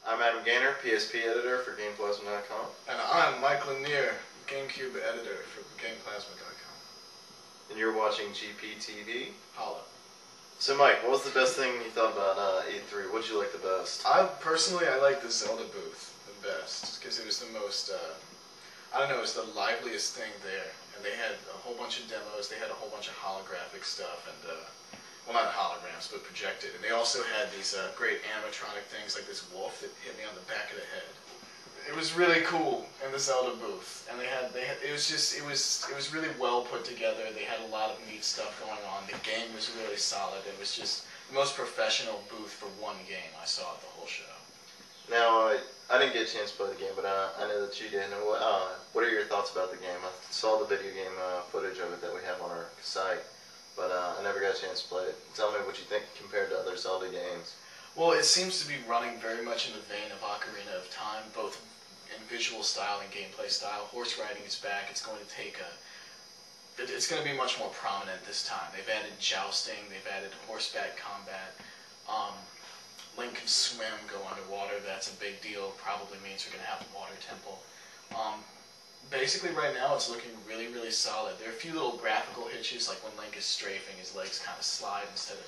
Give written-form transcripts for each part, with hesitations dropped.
I'm Adam Gaynor, PSP editor for GamePlasma.com. And I'm Mike Lanier, GameCube editor for GamePlasma.com. And you're watching GPTV? Holla. So Mike, what was the best thing you thought about E3? What did you like the best? I like the Zelda booth the best, because it was the most, I don't know, it was the liveliest thing there. And they had a whole bunch of demos, they had a whole bunch of holographic stuff, and, well, not holograms, but projected. And they also had these great animatronic things, like this wolf that hit me on the back of the head. It was really cool in the Zelda booth, and it was really well put together. They had a lot of neat stuff going on. The game was really solid. It was just the most professional booth for one game I saw at the whole show. Now, I didn't get a chance to play the game, but I know that you did. And what are your thoughts about the game? I saw the video game footage of it that we have on our site, but I never got a chance to play it. Tell me what you think compared to other Zelda games. Well, it seems to be running very much in the vein of Ocarina of Time, both in visual style and gameplay style. Horse riding is back. It's going to it's going to be much more prominent this time. They've added jousting. They've added horseback combat. Link can swim, go underwater. That's a big deal. Probably means we're going to have a water temple. Basically, right now, it's looking really, really solid. There are a few little graphical hitches, like when Link is strafing, his legs kind of slide instead of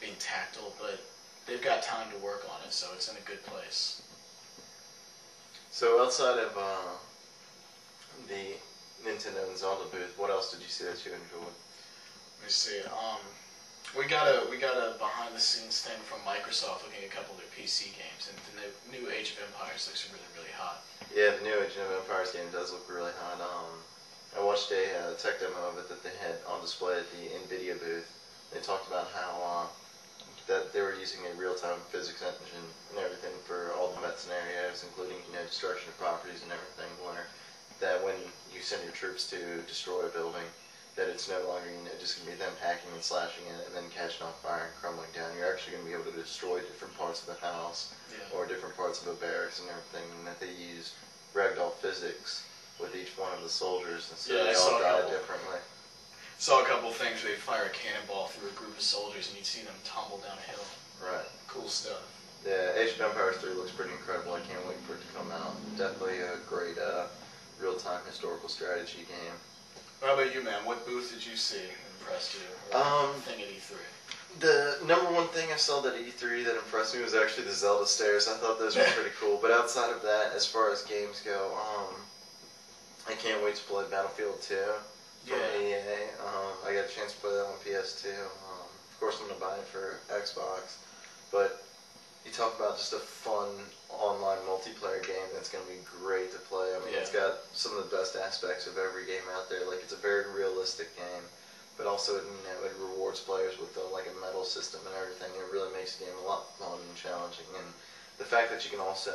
being tactile, but they've got time to work on it, so it's in a good place. So outside of the Nintendo and Zelda booth, what else did you see that you enjoyed? Let me see. We got a behind-the-scenes thing from Microsoft looking at a couple of their PC games, and the new Age of Empires looks really, really hot. Yeah, the new Age of Empires game does look really hot. I watched a tech demo of it that they had on display at the NVIDIA booth. They talked about how that they were using a real-time physics engine and everything for all the combat scenarios, including destruction of properties and everything. Where that when you send your troops to destroy a building, that it's no longer just going to be them hacking and slashing it and then catching on fire and crumbling down. You're actually going to be able to destroy different parts of the house or different parts of a barracks and everything. And that they use ragdoll physics with each one of the soldiers, and so they all die differently. Saw a couple things where they'd fire a cannonball through a group of soldiers and you'd see them tumble down a hill. Right. Cool stuff. Yeah, Age of Empires 3 looks pretty incredible. I can't wait for it to come out. Definitely a great real-time historical strategy game. How about you, man? What booth did you see impressed you? Or thing at E3? The number one thing I saw at E3 that impressed me was actually the Zelda stairs. I thought those were pretty cool. But outside of that, as far as games go, I can't wait to play Battlefield 2 from EA. I got a chance to play that on PS2. Of course, I'm going to buy it for Xbox. But you talk about just a fun online multiplayer game that's going to be great to play. I mean, it's got some of the best aspects of every game out there. Like, it's a very realistic game, but also, it rewards players with like a medal system and everything. It really makes the game a lot fun and challenging. And the fact that you can also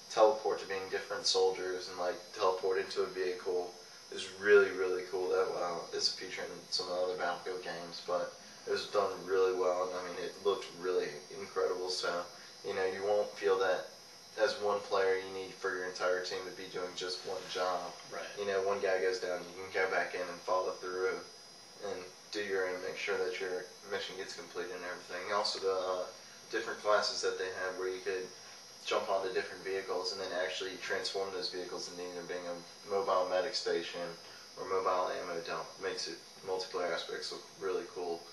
teleport to being different soldiers and like teleport into a vehicle is really, really cool. That is a feature in some of the other Battlefield games, but it was done really well. And I mean, it looked really incredible. So you won't feel that as one player you need for your entire team to be doing just one job. Right. One guy goes down, you can go back in and follow through and do your own, make sure that your mission gets completed and everything. Also the different classes that they have where you could jump onto different vehicles and then actually transform those vehicles into either being a mobile medic station or mobile ammo dump. Makes it multiplayer aspects look really cool.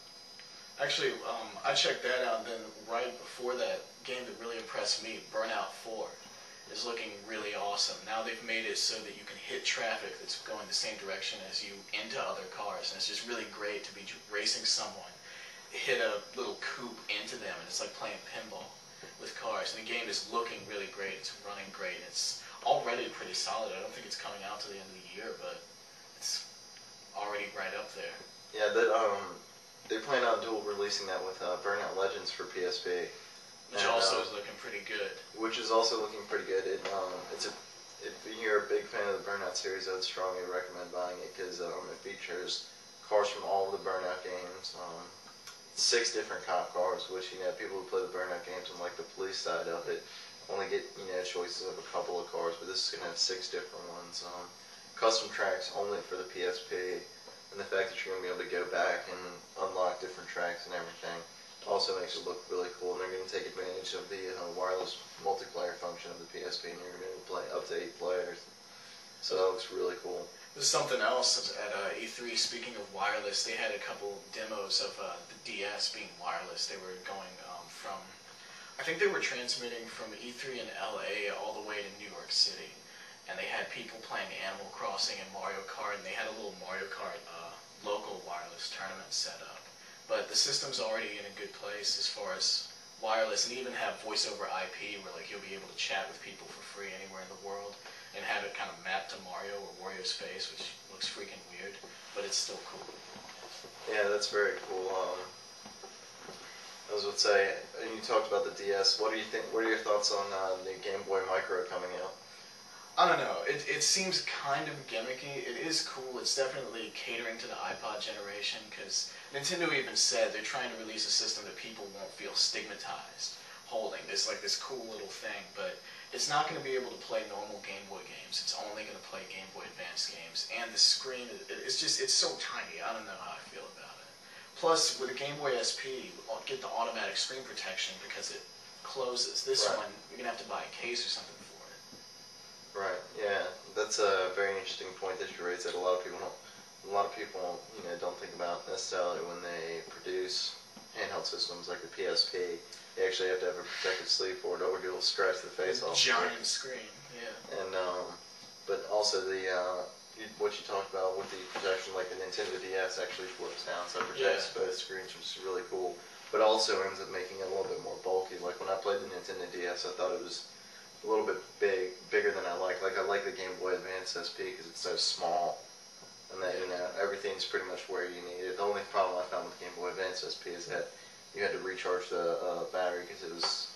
Actually, I checked that out, and then right before that, game that really impressed me, Burnout 4, is looking really awesome. Now they've made it so that you can hit traffic that's going the same direction as you into other cars, and it's just really great to be racing someone, hit a little coupe into them, and it's like playing pinball with cars. And the game is looking really great, it's running great, it's already pretty solid. I don't think it's coming out to the end of the year, but it's already right up there. Yeah, they plan on dual releasing that with Burnout Legends for PSP. Which also is looking pretty good. Which is also looking pretty good. If you're a big fan of the Burnout series, I would strongly recommend buying it because it features cars from all of the Burnout games. 6 different cop cars, which people who play the Burnout games and like the police side of it only get choices of a couple of cars, but this is going to have 6 different ones. Custom tracks only for the PSP. And the fact that you're going to be able to go back and unlock different tracks and everything also makes it look really cool, and they're going to take advantage of the wireless multiplayer function of the PSP, and you're going to be able to play up to 8 players. So that looks really cool. There's something else at E3. Speaking of wireless, they had a couple demos of the DS being wireless. They were going from, I think they were transmitting from E3 in LA all the way to New York City, and they had people playing Animal Crossing and Mario Kart, and they had a little Mario Kart local wireless tournament set up. But the system's already in a good place as far as wireless, and even have voice over IP where like you'll be able to chat with people for free anywhere in the world, and have it kind of mapped to Mario or Wario's face, which looks freaking weird, but it's still cool. Yeah, that's very cool. I was going to say, and you talked about the DS. What do you think? What are your thoughts on the Game Boy Micro coming out? I don't know. It seems kind of gimmicky. It is cool. It's definitely catering to the iPod generation, because Nintendo even said they're trying to release a system that people won't feel stigmatized holding. It's like this cool little thing, but it's not going to be able to play normal Game Boy games. It's only going to play Game Boy Advance games, and the screen, it's so tiny. I don't know how I feel about it. Plus, with a Game Boy SP, you get the automatic screen protection because it closes. This one, you're going to have to buy a case or something for it. Right, yeah. That's a very interesting point that you raised that a lot of people don't think about necessarily when they produce handheld systems like the PSP. You actually have to have a protective sleeve for it, or you'll scratch the face off. Giant screen, yeah. And but also what you talked about with the protection, like the Nintendo DS actually flips down, so it protects both screens, which is really cool. But also ends up making it a little bit more bulky. Like when I played the Nintendo DS, I thought it was a little bit bigger than I like. Like I like the Game Boy Advance SP because it's so small, and that everything's pretty much where you need it. The only problem I found with Game Boy Advance SP is that you had to recharge the battery because it was,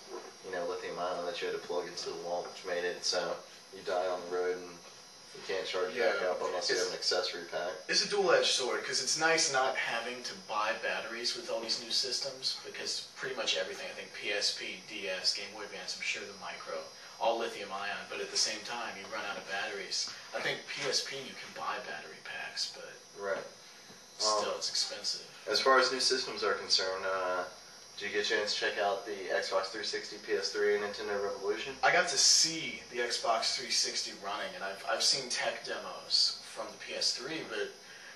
lithium ion that you had to plug into the wall, which made it so you die on the road and you can't charge it back up unless you have an accessory pack. It's a dual-edged sword because it's nice not having to buy batteries with all these new systems, because pretty much everything, I think PSP, DS, Game Boy Advance, I'm sure the Micro, all lithium ion, but at the same time you run out of batteries. I think PSP you can buy battery packs, but still it's expensive. As far as new systems are concerned, did you get a chance to check out the Xbox 360, PS3, and Nintendo Revolution? I got to see the Xbox 360 running, and I've seen tech demos from the PS3, but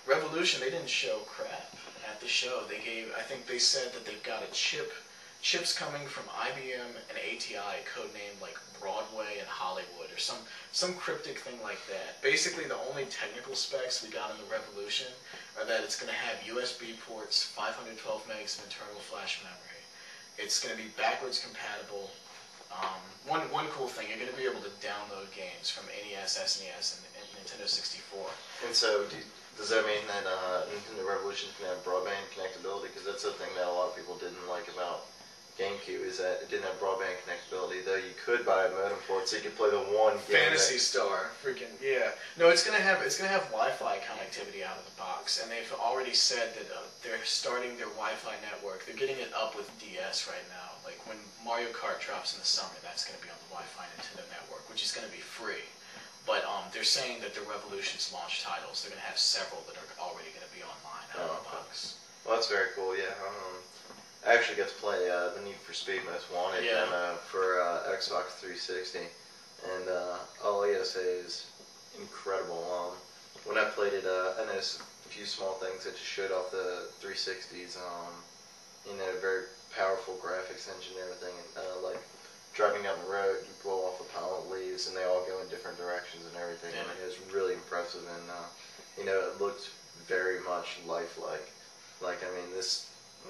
Revolution, they didn't show crap at the show. I think they said that they've got chips coming from IBM and ATI, codenamed like Broadway and Hollywood, or some cryptic thing like that. Basically, the only technical specs we got in the Revolution are that it's going to have USB ports, 512 megs of internal flash memory. It's going to be backwards compatible. One cool thing, you're going to be able to download games from NES, SNES, and Nintendo 64. And so, does that mean that Nintendo Revolution can have broadband connectability? Because that's the thing that a lot of people didn't like about GameCube, is that it didn't have broadband connectability, though you could buy a modem for it, so you could play the one game. Phantasy Star, freaking yeah. No, it's gonna have Wi-Fi connectivity out of the box, and they've already said that they're starting their Wi-Fi network. They're getting it up with DS right now. Like when Mario Kart drops in the summer, that's gonna be on the Wi-Fi Nintendo network, which is gonna be free. But they're saying that the Revolution's launch titles, they're gonna have several that are already gonna be online out of the box. Well, that's very cool. Yeah. I actually got to play the Need for Speed Most Wanted demo for Xbox 360, and all I gotta say is incredible. When I played it, I noticed a few small things that just showed off the 360's, very powerful graphics engine and everything, and like driving down the road, you blow off a pile of leaves, and they all go in different directions and everything. I mean, it was really impressive, and it looked very much lifelike. Like, I mean,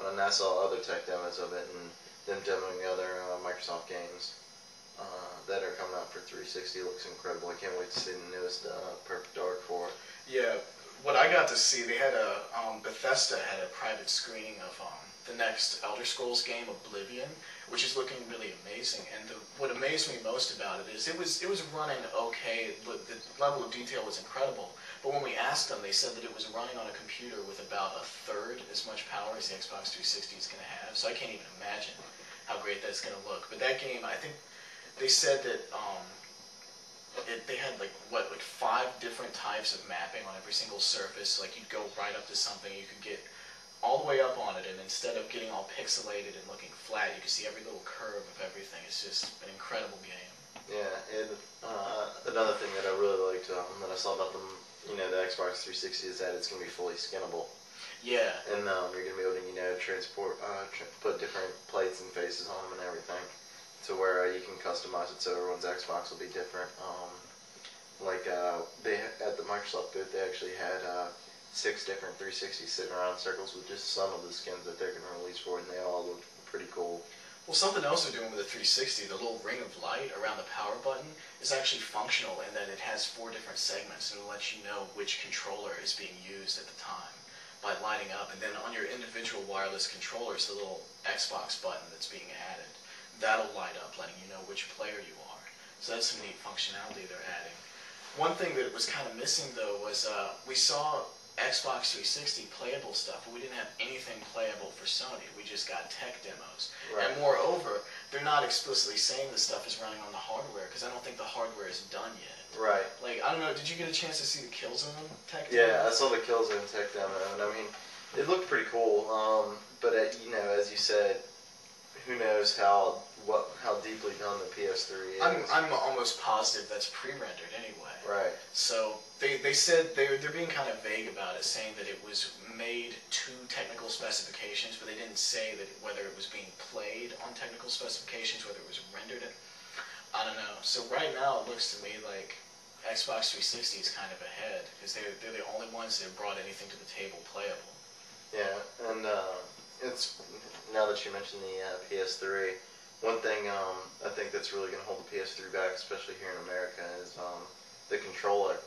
when I saw other tech demos of it and them demoing other Microsoft games that are coming out for 360, it looks incredible. I can't wait to see the newest Perfect Dark for it. Yeah, what I got to see, they had Bethesda had a private screening of the next Elder Scrolls game, Oblivion, which is looking really amazing. And what amazed me most about it is it was running okay. The level of detail was incredible. But when we asked them, they said that it was running on a computer with about a third as much power as the Xbox 360 is going to have. So I can't even imagine how great that's going to look. But that game, I think they said that they had like 5 different types of mapping on every single surface. Like you'd go right up to something, you could get all the way up on it, and instead of getting all pixelated and looking flat, you can see every little curve of everything. It's just an incredible game. Yeah, and another thing that I really liked that I saw about them, the Xbox 360 is that it's going to be fully skinnable. Yeah. And you're going to be able to, transport, put different plates and faces on them and everything, to where you can customize it so everyone's Xbox will be different. At the Microsoft booth, they actually had 6 different 360s sitting around in circles with just some of the skins that they're going to release for it, and they all look pretty cool. Well, something else they're doing with the 360, the little ring of light around the power button, is actually functional in that it has 4 different segments, and it'll let you know which controller is being used at the time by lighting up. And then on your individual wireless controllers, the little Xbox button that's being added, that'll light up, letting you know which player you are. So that's some neat functionality they're adding. One thing that was kind of missing, though, was we saw Xbox 360 playable stuff, but we didn't have anything playable for Sony. We just got tech demos. Right. And moreover, they're not explicitly saying the stuff is running on the hardware, because I don't think the hardware is done yet. Right. Like, I don't know, did you get a chance to see the Killzone tech demo? Yeah, I saw the Killzone tech demo, and I mean, it looked pretty cool, but as you said, who knows how deeply done the PS3 is. I'm almost positive that's pre-rendered anyway. Right. So they said they're being kind of vague about it, saying that it was made to technical specifications, but they didn't say that whether it was being played on technical specifications, whether it was rendered. I don't know. So right now it looks to me like Xbox 360 is kind of ahead, because they're the only ones that have brought anything to the table playable. Yeah, and it's now that you mentioned the PS3. One thing I think that's really going to hold the PS3 back, especially here in America, is the controller.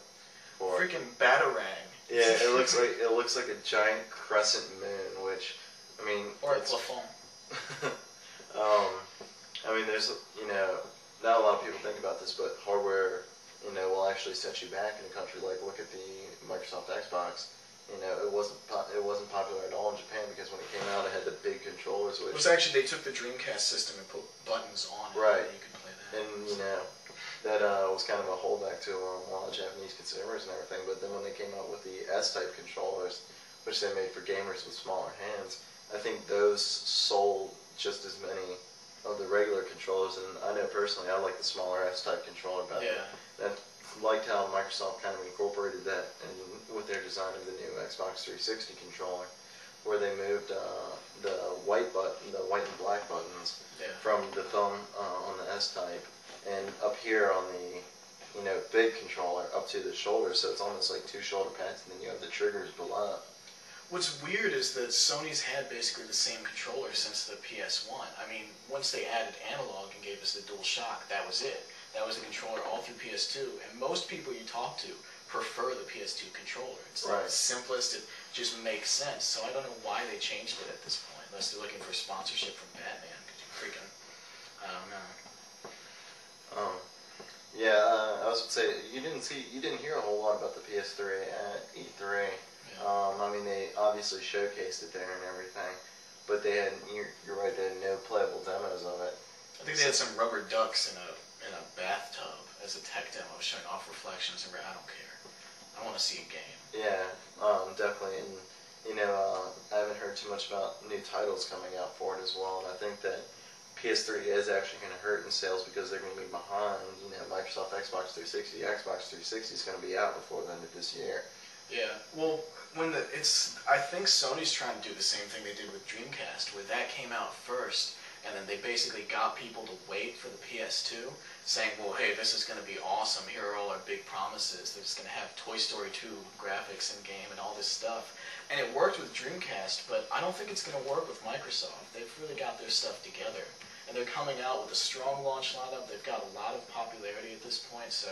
Freaking Batarang. Yeah, it looks like a giant crescent moon, which, I mean, or a plafond. I mean, there's not a lot of people think about this, but hardware will actually set you back in a country like look at the Microsoft Xbox. It wasn't popular at all in Japan because when it came out, it had the big controllers. Which it was actually, they took the Dreamcast system and put buttons on it. Right. And you could play that. And that was kind of a holdback to a lot of Japanese consumers and everything. But then when they came out with the S-type controllers, which they made for gamers with smaller hands, I think those sold just as many of the regular controllers. And I know personally, I like the smaller S-type controller better. Yeah. That liked how Microsoft kind of incorporated that with their design of the new Xbox 360 controller, where they moved the white and black buttons from the thumb on the S-type and up here on the big controller up to the shoulder, so it's almost like 2 shoulder pads, and then you have the triggers below. What's weird is that Sony's had basically the same controller since the PS1. I mean, once they added analog and gave us the DualShock, that was it. That was the controller all through PS2, and most people you talk to prefer the PS2 controller. It's right. The simplest, it just makes sense. So I don't know why they changed it at this point, unless they're looking for sponsorship from Batman, because you freaking, I don't know. I was going to say, you didn't hear a whole lot about the PS3 at E3. Yeah. I mean, they obviously showcased it there and everything, but they had, you're right, they had no playable demos of it. I think they had some rubber ducks in a bathtub as a tech demo showing off reflections, and I don't care. I want to see a game. Yeah, definitely, and I haven't heard too much about new titles coming out for it as well, and I think that PS3 is actually going to hurt in sales because they're going to be behind, Microsoft Xbox 360. Xbox 360 is going to be out before the end of this year. Yeah, well, I think Sony's trying to do the same thing they did with Dreamcast, where that came out first, and then they basically got people to wait for the PS2, saying, well, hey, this is going to be awesome, here are all our big promises, it's going to have Toy Story 2 graphics in game and all this stuff. And it worked with Dreamcast, but I don't think it's going to work with Microsoft. They've really got their stuff together, and they're coming out with a strong launch lineup. They've got a lot of popularity at this point, so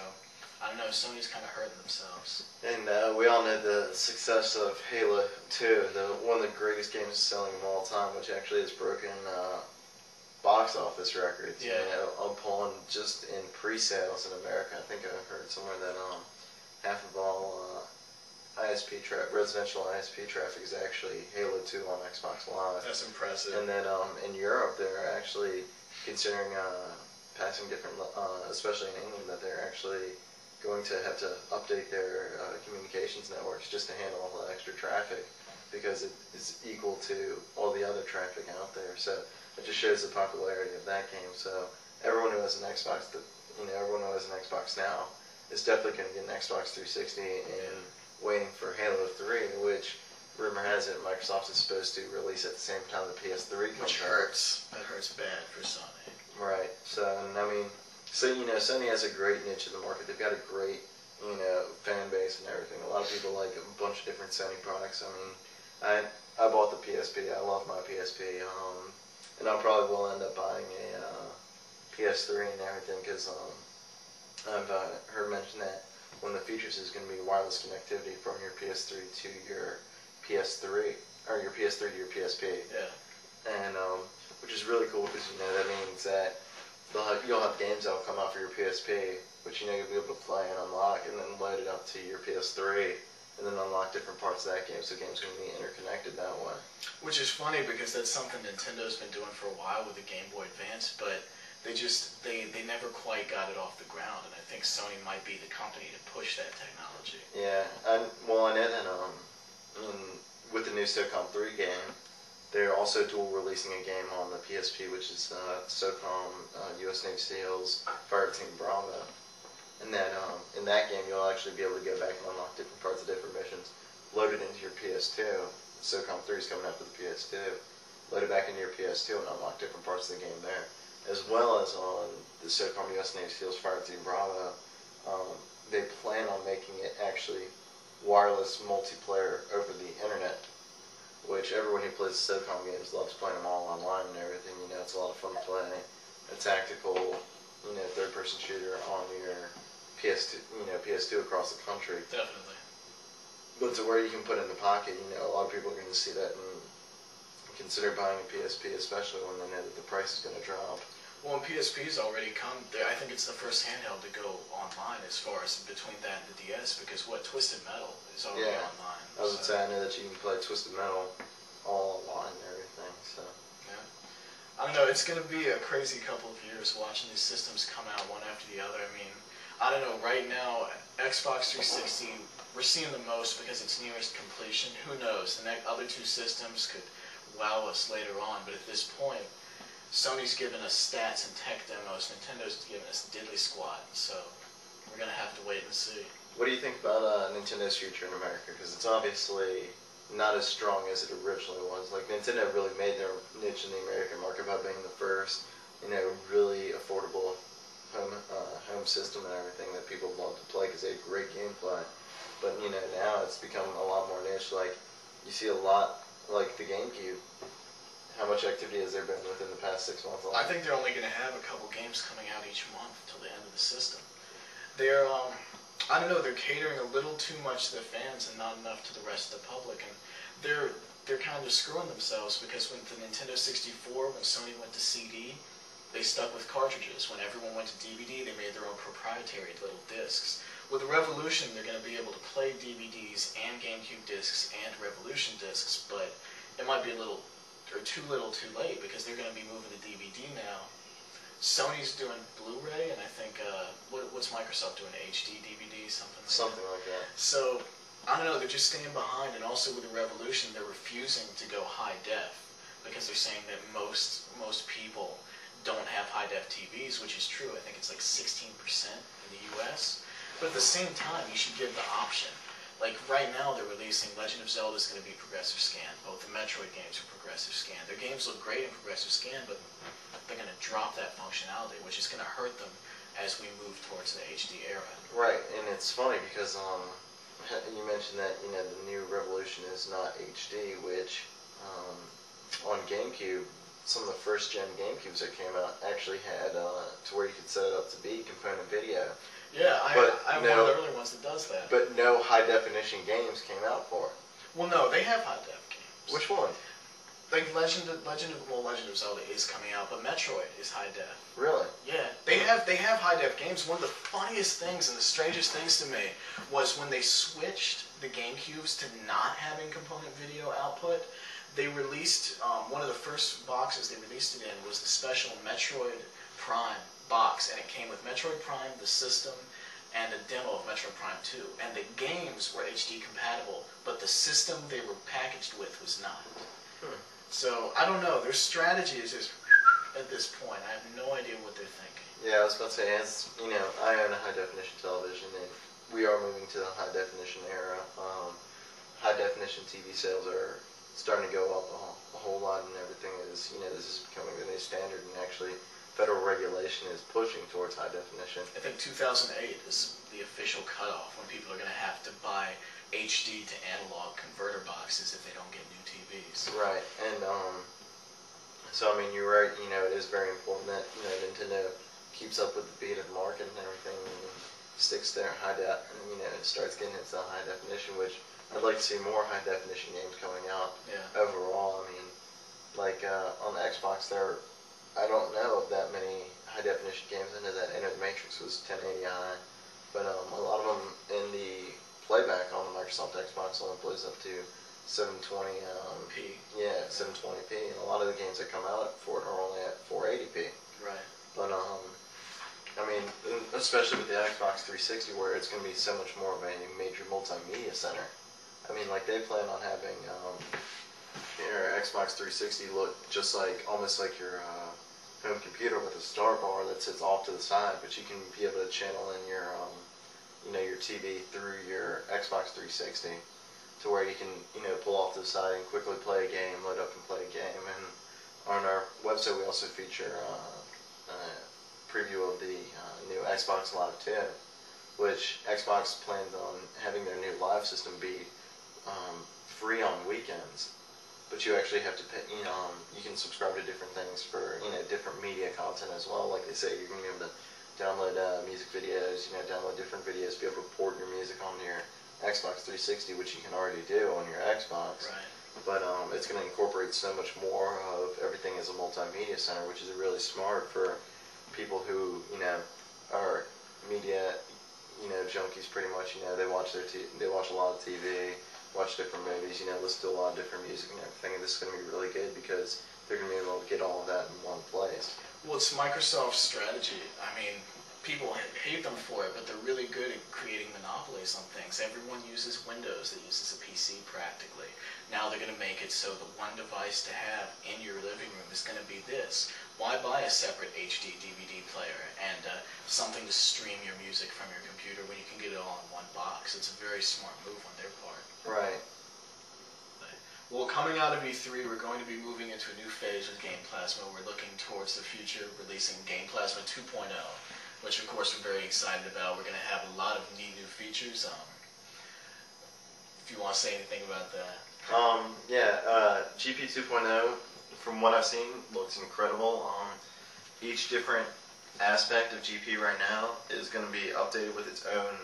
I don't know, Sony's kind of hurting themselves. And we all know the success of Halo 2, one of the greatest games selling of all time, which actually has broken box office records. Yeah. Upon just in pre-sales in America. I think I heard somewhere that half of all residential ISP traffic is actually Halo 2 on Xbox Live. That's impressive. And then in Europe, they're actually considering passing different, especially in England, that they're actually going to have to update their communications networks just to handle all the extra traffic because it is equal to all the other traffic out there. So it just shows the popularity of that game. So everyone who has an Xbox, everyone who has an Xbox now is definitely going to get an Xbox 360 and waiting for Halo 3, which rumor has it Microsoft is supposed to release at the same time the PS3 comes Which out. hurts. That hurts bad for Sony. Right. So, and I mean, so Sony has a great niche in the market. They've got a great fan base and everything. A lot of people like a bunch of different Sony products. I mean, I bought the PSP. I love my PSP. And I probably will end up buying a PS3 and everything because I've heard mention that one of the features is going to be wireless connectivity from your PS3 to your PS3 or your PS3 to your PSP. Yeah. And which is really cool because that means that you'll have games that'll come out for your PSP, which you'll be able to play and unlock, and then load it up to your PS3, and then unlock different parts of that game. So games can be interconnected that way. Which is funny because that's something Nintendo's been doing for a while with the Game Boy Advance, but they never quite got it off the ground, and I think Sony might be the company to push that technology. Yeah, I know that with the new SOCOM 3 game, they're also dual releasing a game on the PSP, which is SOCOM U.S. Navy SEALs Fireteam Bravo. And then in that game, you'll actually be able to go back and unlock different parts of different missions, load it into your PS2. SOCOM 3 is coming out for the PS2. Load it back into your PS2 and unlock different parts of the game there. As well as on the SOCOM U.S. Navy SEALs Fireteam Bravo, they plan on making it actually wireless multiplayer over the internet, which everyone who plays SOCOM games loves playing them all online and everything. It's a lot of fun to play a tactical, third-person shooter on your PS2, PS2 across the country. Definitely. But to where you can put it in the pocket, a lot of people are going to see that and consider buying a PSP, especially when they know that the price is going to drop. Well, and PSP's already come there. I think it's the first handheld to go online as far as between that and the DS, because Twisted Metal is already online. I was saying, I know that you can play Twisted Metal all online and everything, so. Yeah. I don't know, it's going to be a crazy couple of years watching these systems come out one after the other. I mean, I don't know, right now, Xbox 360, we're seeing the most because it's nearest completion. Who knows? The other two systems could wow us later on, but at this point, Sony's given us stats and tech demos, Nintendo's given us diddly squat, so we're going to have to wait and see. What do you think about Nintendo's future in America? Because it's obviously not as strong as it originally was. Like, Nintendo really made their niche in the American market by being the first, really affordable home system and everything that people love to play because they have great gameplay. But, now it's become a lot more niche. Like, you see a lot, like the GameCube. How much activity has there been within the past 6 months alone? I think they're only going to have a couple games coming out each month till the end of the system. They're, I don't know, they're catering a little too much to the fans and not enough to the rest of the public. And they're kind of screwing themselves because with the Nintendo 64, when Sony went to CD, they stuck with cartridges. When everyone went to DVD, they made their own proprietary little discs. With Revolution, they're going to be able to play DVDs and GameCube discs and Revolution discs, but it might be too little too late because they're going to be moving to DVD now. Sony's doing Blu-ray, and I think, what's Microsoft doing, HD DVD, something like that? So, I don't know, they're just staying behind, and also with the Revolution, they're refusing to go high def because they're saying that most people don't have high def TVs, which is true. I think it's like 16% in the US. But at the same time, you should give the option. Like, right now, they're releasing Legend of Zelda is going to be progressive scan. Both the Metroid games are progressive scan. Their games look great in progressive scan, but they're going to drop that functionality, which is going to hurt them as we move towards the HD era. Right, and it's funny because you mentioned that, the new Revolution is not HD, which on GameCube, some of the first-gen GameCubes that came out actually had to where you could set it up to be component video. Yeah, I have one of the early ones that does that. But no high-definition games came out for it. Well, no, they have high-def games. Which one? Like Legend of Zelda is coming out, but Metroid is high-def. Really? Yeah, they have high-def games. One of the funniest things and the strangest things to me was when they switched the GameCubes to not having component video output. They released, one of the first boxes they released it in was the special Metroid Prime box, and it came with Metroid Prime, the system, and a demo of Metroid Prime 2, and the games were HD compatible, but the system they were packaged with was not. So, I don't know, their strategy is just at this point. I have no idea what they're thinking. Yeah, I was about to say, as you know, I own a high-definition television, and we are moving to the high-definition era. High-definition TV sales are starting to go up a whole lot, and everything is, this is becoming the new standard, and actually federal regulation is pushing towards high definition. I think 2008 is the official cutoff when people are going to have to buy HD to analog converter boxes if they don't get new TVs. Right, and so I mean, you're right. It is very important that Nintendo keeps up with the beat of the market and everything, and sticks there high def, and it starts getting into high definition, which I'd like to see more high definition games coming out. Yeah. Overall, I mean, like on the Xbox there. I don't know of that many high-definition games. I know that Enter the Matrix was 1080i, but a lot of them in the playback on the Microsoft Xbox only plays up to 720 P. Yeah, 720p, and a lot of the games that come out for it are only at 480p. Right. But I mean, especially with the Xbox 360, where it's going to be so much more of a major multimedia center. I mean, like they plan on having your Xbox 360 look just like, almost like your home computer with a star bar that sits off to the side, but you can be able to channel in your your TV through your Xbox 360 to where you can pull off to the side and quickly play a game, load up and play a game. And on our website we also feature a preview of the new Xbox Live 2, which Xbox plans on having their new live system be free on weekends. But you actually have to pay, you can subscribe to different things for, different media content as well. Like they say, you're going to be able to download music videos, download different videos, be able to port your music onto your Xbox 360, which you can already do on your Xbox. Right. But it's going to incorporate so much more of everything as a multimedia center, which is really smart for people who, are media, junkies pretty much. They watch they watch a lot of TV. Watch different movies, listen to a lot of different music and everything, and this is going to be really good because they're going to be able to get all of that in one place. Well, it's Microsoft's strategy. I mean, people hate them for it, but they're really good at creating monopolies on things. Everyone uses Windows that uses a PC practically. Now they're going to make it so the one device to have in your living room is going to be this. Why buy a separate HD DVD player and something to stream your music from your computer when you can get it all in one box? It's a very smart move on their part. Right. Well, coming out of E3, we're going to be moving into a new phase with GamePlasma. We're looking towards the future, releasing GamePlasma 2.0, which of course we're very excited about. We're going to have a lot of neat new features. If you want to say anything about that. GP 2.0, from what I've seen, looks incredible. Each different aspect of GP right now is going to be updated with its own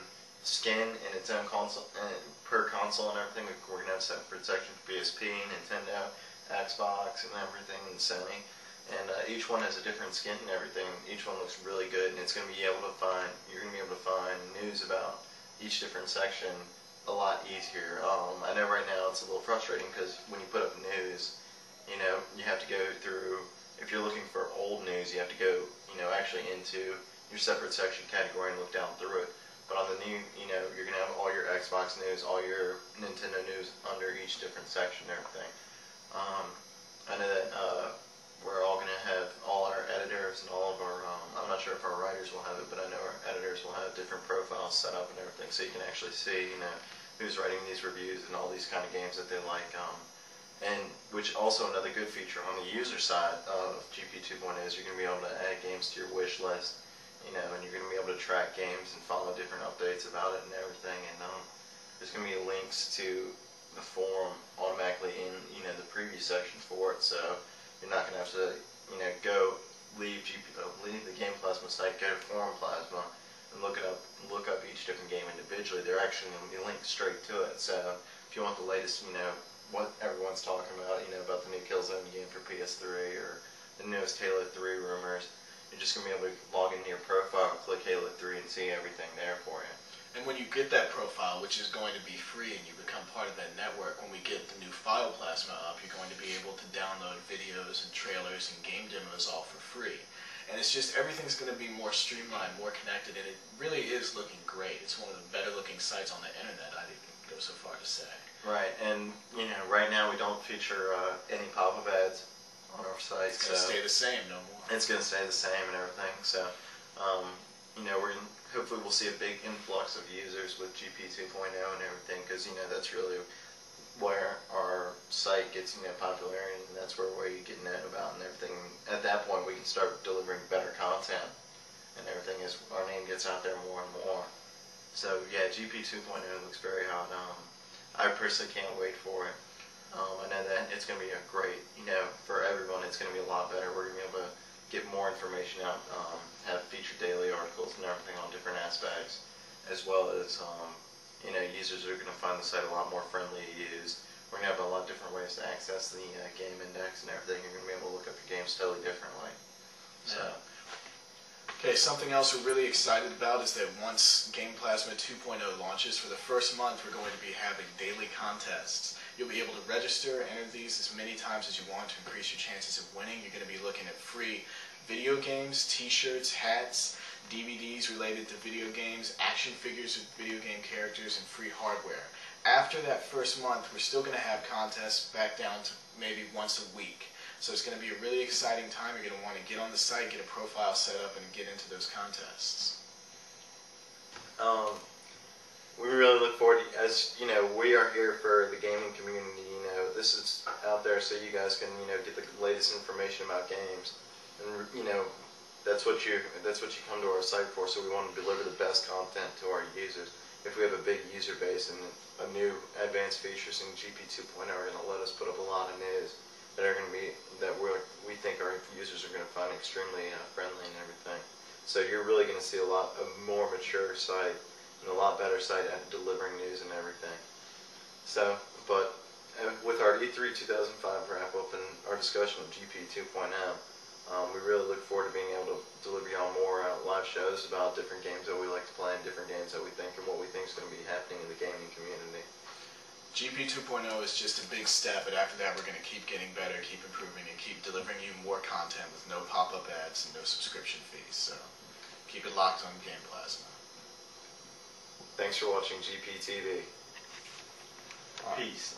skin and its own console, and per console and everything. We're going to have a separate section for PSP, Nintendo, Xbox, and everything, and Sony. And each one has a different skin and everything. Each one looks really good, and it's going to be able to find, you're going to be able to find news about each different section a lot easier. I know right now it's a little frustrating because when you put up news, you have to go through, if you're looking for old news, you have to go, actually into your separate section category and look down through it. But on the new, you're going to have all your Xbox news, all your Nintendo news under each different section and everything. I know that we're all going to have all our editors and all of our, I'm not sure if our writers will have it, but I know our editors will have different profiles set up and everything, so you can actually see, who's writing these reviews and all these kind of games that they like. And which also another good feature on the user side of GP 2.0 is you're going to be able to add games to your wish list. And you're going to be able to track games and follow different updates about it and everything. And there's going to be links to the forum automatically in the preview section for it. So you're not going to have to go leave the GamePlasma site, go to Forum Plasma, and look up each different game individually. They're actually going to be linked straight to it. So if you want the latest, what everyone's talking about, about the new Killzone game for PS3 or the newest Halo 3 rumors. You're just going to be able to log into your profile, click Halo 3, and see everything there for you. And when you get that profile, which is going to be free, and you become part of that network, when we get the new file plasma up, you're going to be able to download videos and trailers and game demos all for free. and it's just everything's going to be more streamlined, more connected, and it really is looking great. It's one of the better looking sites on the internet, I'd even go so far to say. Right, and right now we don't feature any pop-up ads on our site. It's going to stay the same, no more. It's going to stay the same and everything. So, hopefully we'll see a big influx of users with GP 2.0 and everything, because that's really where our site gets popularity, and that's where we get known about and everything. At that point, we can start delivering better content and everything as our name gets out there more and more. So yeah, GP 2.0 looks very hot. I personally can't wait for it. I know that it's going to be a great, for everyone, it's going to be a lot better. We're going to be able to get more information out, have featured daily articles and everything on different aspects, as well as users are going to find the site a lot more friendly to use. We're going to have a lot of different ways to access the game index and everything. You're going to be able to look up your games totally differently. So. Okay, something else we're really excited about is that once GamePlasma 2.0 launches, for the first month we're going to be having daily contests. You'll be able to register, enter these as many times as you want to increase your chances of winning. You're going to be looking at free video games, t-shirts, hats, DVDs related to video games, action figures with video game characters, and free hardware. After that first month, we're still going to have contests back down to maybe once a week. So it's going to be a really exciting time. You're going to want to get on the site, get a profile set up, and get into those contests. We really look forward to, as we are here for the gaming community. This is out there so you guys can get the latest information about games, and that's what you come to our site for. So we want to deliver the best content to our users. If we have a big user base and a new advanced features in GP 2.0 are going to let us put up a lot of news that are going to be we think our users are going to find extremely friendly and everything. So you're really going to see a lot of more mature site and a lot better site at delivering news and everything. So, but with our E3 2005 wrap up and our discussion of GP 2.0, we really look forward to being able to deliver y'all more live shows about different games that we like to play and different games that we think and what we think is going to be happening in the gaming community. GP 2.0 is just a big step, but after that we're going to keep getting better, keep improving, and keep delivering you more content with no pop-up ads and no subscription fees. So keep it locked on GamePlasma. Thanks for watching GPTV. Peace.